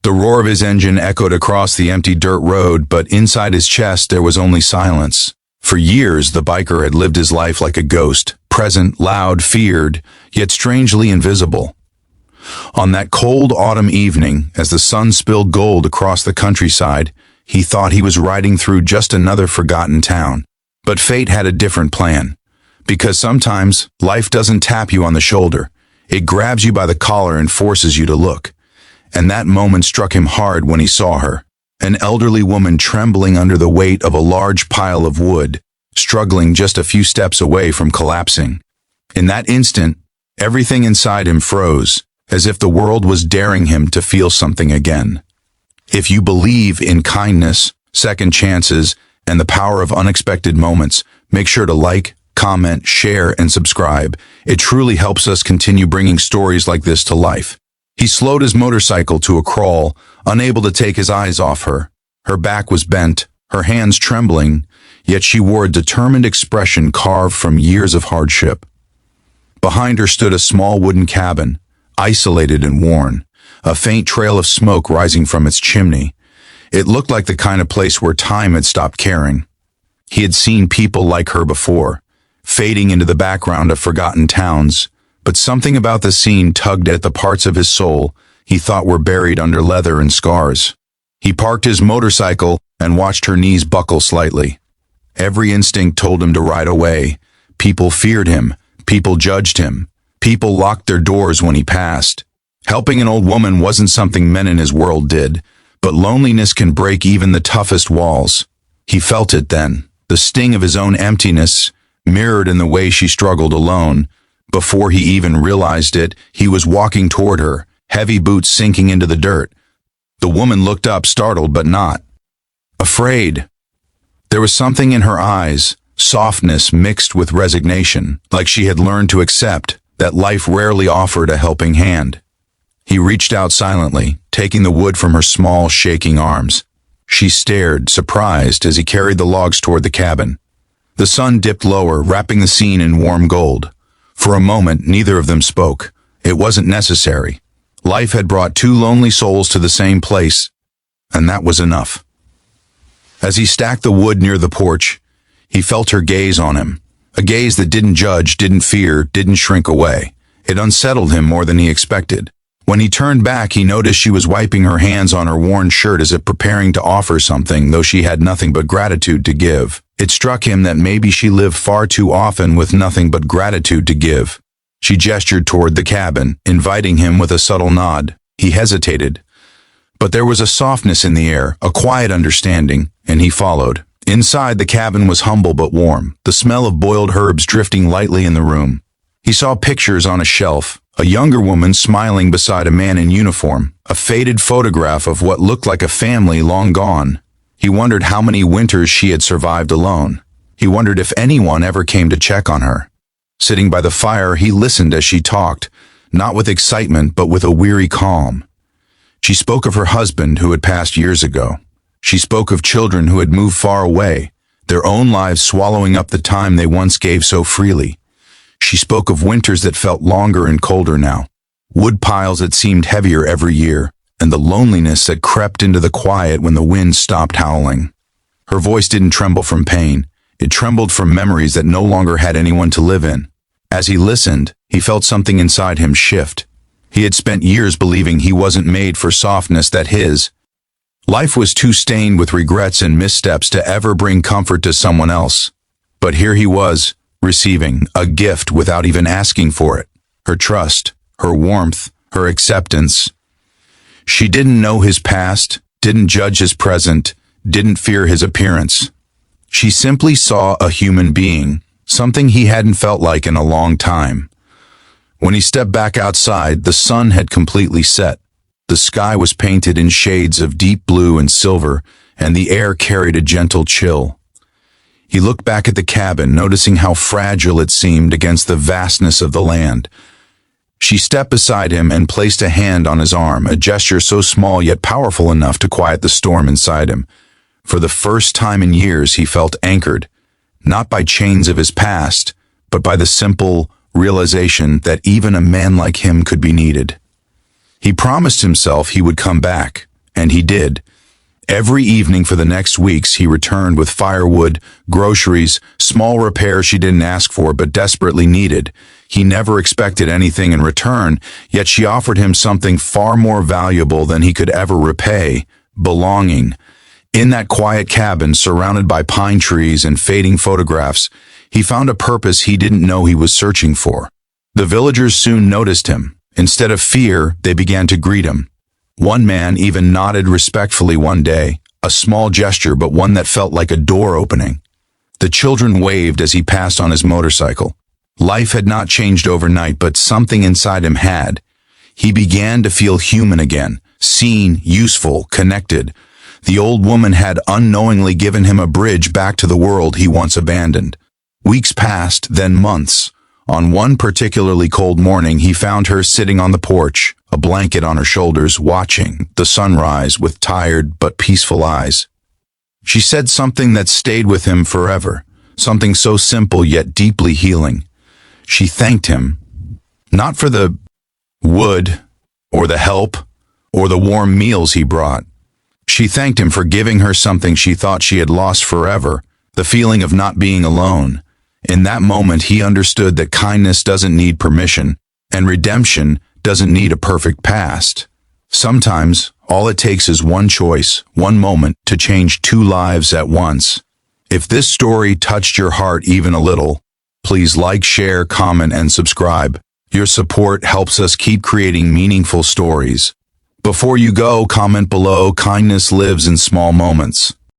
The roar of his engine echoed across the empty dirt road, but inside his chest there was only silence. For years, the biker had lived his life like a ghost, present, loud, feared, yet strangely invisible. On that cold autumn evening, as the sun spilled gold across the countryside, he thought he was riding through just another forgotten town. But fate had a different plan. Because sometimes, life doesn't tap you on the shoulder. It grabs you by the collar and forces you to look. And that moment struck him hard when he saw her. An elderly woman trembling under the weight of a large pile of wood, struggling just a few steps away from collapsing. In that instant, everything inside him froze, as if the world was daring him to feel something again. If you believe in kindness, second chances, and the power of unexpected moments, make sure to like, comment, share, and subscribe. It truly helps us continue bringing stories like this to life. He slowed his motorcycle to a crawl, unable to take his eyes off her. Her back was bent, her hands trembling, yet she wore a determined expression carved from years of hardship. Behind her stood a small wooden cabin, isolated and worn, a faint trail of smoke rising from its chimney. It looked like the kind of place where time had stopped caring. He had seen people like her before, fading into the background of forgotten towns, but something about the scene tugged at the parts of his soul he thought were buried under leather and scars. He parked his motorcycle and watched her knees buckle slightly. Every instinct told him to ride away. People feared him. People judged him. People locked their doors when he passed. Helping an old woman wasn't something men in his world did, but loneliness can break even the toughest walls. He felt it then, the sting of his own emptiness, mirrored in the way she struggled alone. Before he even realized it, he was walking toward her, heavy boots sinking into the dirt. The woman looked up, startled but not afraid. There was something in her eyes, softness mixed with resignation, like she had learned to accept that life rarely offered a helping hand. He reached out silently, taking the wood from her small, shaking arms. She stared, surprised, as he carried the logs toward the cabin. The sun dipped lower, wrapping the scene in warm gold. For a moment, neither of them spoke. It wasn't necessary. Life had brought two lonely souls to the same place, and that was enough. As he stacked the wood near the porch, he felt her gaze on him. A gaze that didn't judge, didn't fear, didn't shrink away. It unsettled him more than he expected. When he turned back, he noticed she was wiping her hands on her worn shirt as if preparing to offer something, though she had nothing but gratitude to give. It struck him that maybe she lived far too often with nothing but gratitude to give. She gestured toward the cabin, inviting him with a subtle nod. He hesitated. But there was a softness in the air, a quiet understanding, and he followed. Inside, the cabin was humble but warm, the smell of boiled herbs drifting lightly in the room. He saw pictures on a shelf, a younger woman smiling beside a man in uniform, a faded photograph of what looked like a family long gone. He wondered how many winters she had survived alone. He wondered if anyone ever came to check on her. Sitting by the fire, he listened as she talked, not with excitement but with a weary calm. She spoke of her husband who had passed years ago. She spoke of children who had moved far away, their own lives swallowing up the time they once gave so freely. She spoke of winters that felt longer and colder now, wood piles that seemed heavier every year, and the loneliness that crept into the quiet when the wind stopped howling. Her voice didn't tremble from pain. It trembled from memories that no longer had anyone to live in. As he listened, he felt something inside him shift. He had spent years believing he wasn't made for softness, that his life was too stained with regrets and missteps to ever bring comfort to someone else. But here he was, receiving a gift without even asking for it. Her trust, her warmth, her acceptance. She didn't know his past, didn't judge his present, didn't fear his appearance. She simply saw a human being, something he hadn't felt like in a long time. When he stepped back outside, the sun had completely set. The sky was painted in shades of deep blue and silver, and the air carried a gentle chill. He looked back at the cabin, noticing how fragile it seemed against the vastness of the land. She stepped beside him and placed a hand on his arm, a gesture so small yet powerful enough to quiet the storm inside him. For the first time in years, he felt anchored, not by chains of his past, but by the simple realization that even a man like him could be needed. He promised himself he would come back, And he did. Every evening for the next weeks, he returned with firewood, groceries, small repairs she didn't ask for but desperately needed. He never expected anything in return, yet she offered him something far more valuable than he could ever repay: belonging. In that quiet cabin, surrounded by pine trees and fading photographs, he found a purpose he didn't know he was searching for. The villagers soon noticed him. Instead of fear, they began to greet him. One man even nodded respectfully one day, a small gesture but one that felt like a door opening. The children waved as he passed on his motorcycle. Life had not changed overnight, but something inside him had. He began to feel human again, seen, useful, connected. The old woman had unknowingly given him a bridge back to the world he once abandoned. Weeks passed, then months. On one particularly cold morning, he found her sitting on the porch, a blanket on her shoulders, watching the sunrise with tired but peaceful eyes. She said something that stayed with him forever, something so simple yet deeply healing. She thanked him, not for the wood, or the help, or the warm meals he brought. She thanked him for giving her something she thought she had lost forever, the feeling of not being alone. In that moment, he understood that kindness doesn't need permission, and redemption doesn't need a perfect past. Sometimes, all it takes is one choice, one moment, to change two lives at once. If this story touched your heart even a little, please like, share, comment, and subscribe. Your support helps us keep creating meaningful stories. Before you go, comment below: kindness lives in small moments.